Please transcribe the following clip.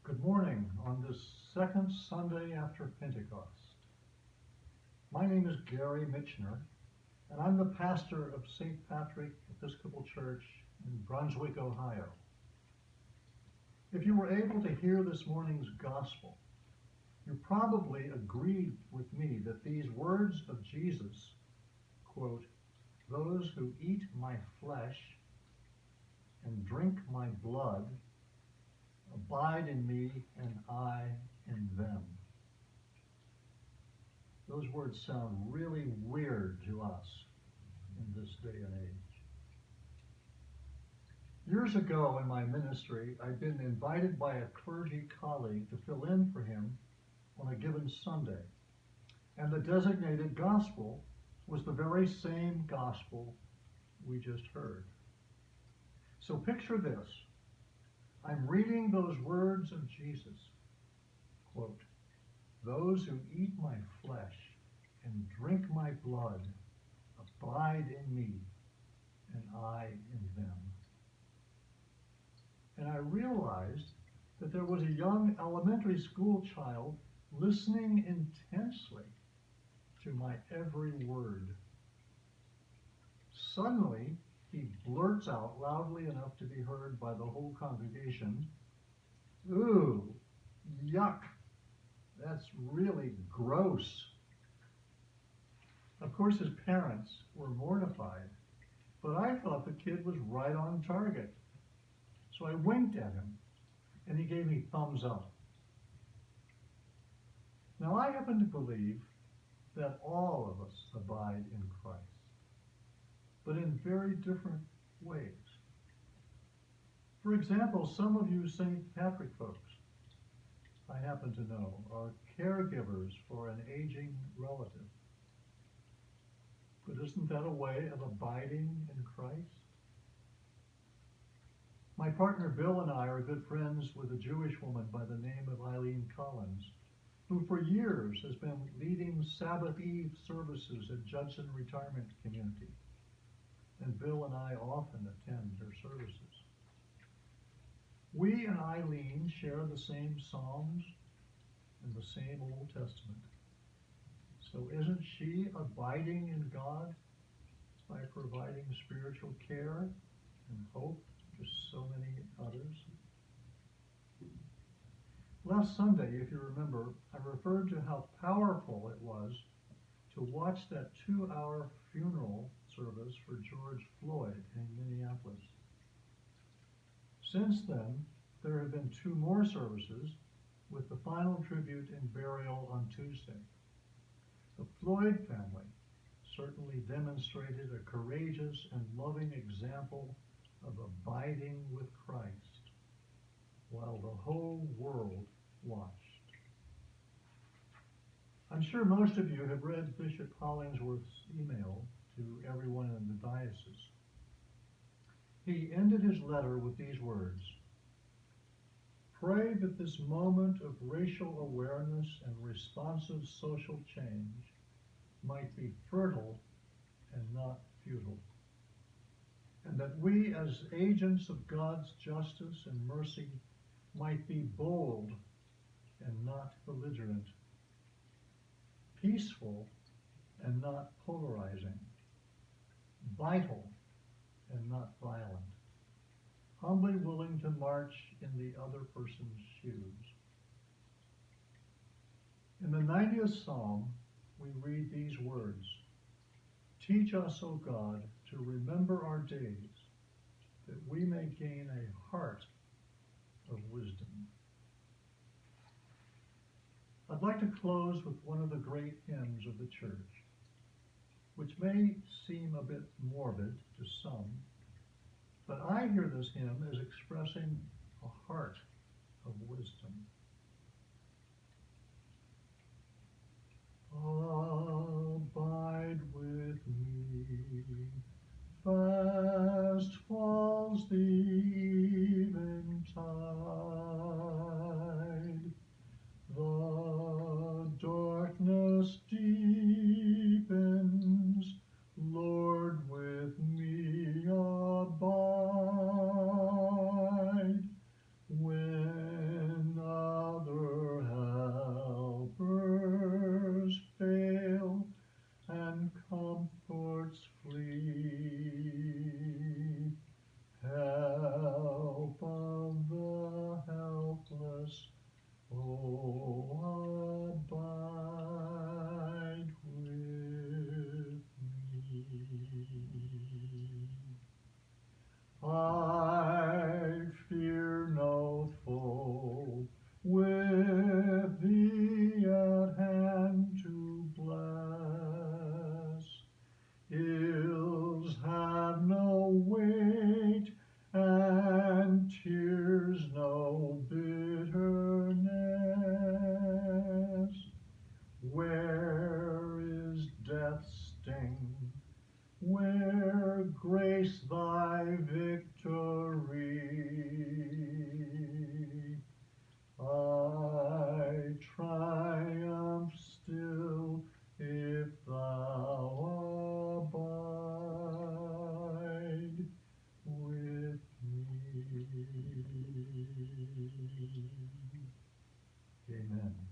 Good morning on this second Sunday after Pentecost. My name is Gary Mitchener, and I'm the pastor of St. Patrick Episcopal Church in Brunswick, Ohio. If you were able to hear this morning's gospel, you probably agreed with me that these words of Jesus, quote, "Those who eat my flesh and drink my blood abide in me and I in them." Those words sound really weird to us in this day and age. Years ago in my ministry, I'd been invited by a clergy colleague to fill in for him on a given Sunday. And the designated gospel was the very same gospel we just heard. So picture this. I'm reading those words of Jesus, quote, "Those who eat my flesh and drink my blood abide in me, and I in them." And I realized that there was a young elementary school child listening intensely to my every word. Suddenly, he blurts out loudly enough to be heard by the whole congregation, "Ooh, yuck, that's really gross." Of course, his parents were mortified, but I thought the kid was right on target. So I winked at him, and he gave me thumbs up. Now, I happen to believe that all of us abide in Christ, but in very different ways. For example, some of you St. Patrick folks, I happen to know, are caregivers for an aging relative. But isn't that a way of abiding in Christ? My partner Bill and I are good friends with a Jewish woman by the name of Eileen Collins, who for years has been leading Sabbath Eve services at Judson Retirement Community. And Bill and I often attend her services. We and Eileen share the same Psalms and the same Old Testament. So isn't she abiding in God by providing spiritual care and hope to so many others? Last Sunday, if you remember, I referred to how powerful it was to watch that 2-hour funeral service for George Floyd in Minneapolis. Since then, there have been 2 more services, with the final tribute and burial on Tuesday. The Floyd family certainly demonstrated a courageous and loving example of abiding with Christ, while the whole world watched. I'm sure most of you have read Bishop Hollingsworth's email to everyone in the diocese. He ended his letter with these words: "Pray that this moment of racial awareness and responsive social change might be fertile and not futile, and that we as agents of God's justice and mercy might be bold and not belligerent, peaceful and not polarizing, vital and not violent, humbly willing to march in the other person's shoes." In the 90th Psalm, we read these words: "Teach us, O God, to remember our days, that we may gain a heart of wisdom." I'd like to close with one of the great hymns of the church, which may seem a bit morbid to some, but I hear this hymn as expressing a heart of wisdom. Abide with me, fast falls the eventide, the darkness deepens, Lord, with me abide. Amen.